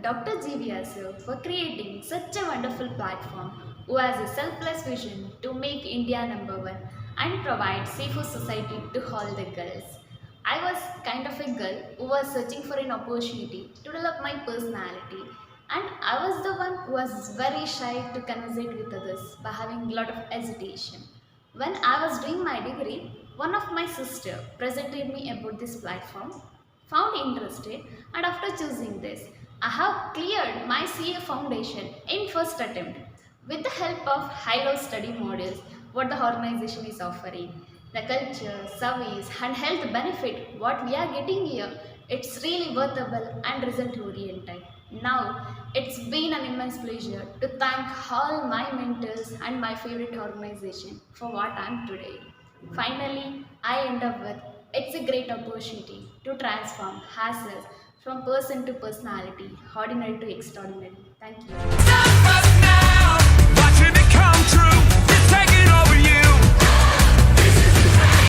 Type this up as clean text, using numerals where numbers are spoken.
Dr. G.V. Asif for creating such a wonderful platform who has a selfless vision to make India number one and provide safer society to all the girls. I was kind of a girl who was searching for an opportunity to develop my personality, and I was the one who was very shy to conversate with others by having a lot of hesitation. When I was doing my degree, one of my sister presented me about this platform, found interested, and after choosing this, I have cleared my CA foundation in first attempt with the help of high-low study modules what the organization is offering. The culture, service and health benefit what we are getting here, it's really worthable and result oriented. Now, it's been an immense pleasure to thank all my mentors and my favorite organization for what I am today. Finally, I end up with it's a great opportunity to transform ourselves from person to personality, ordinary to extraordinary. Thank you.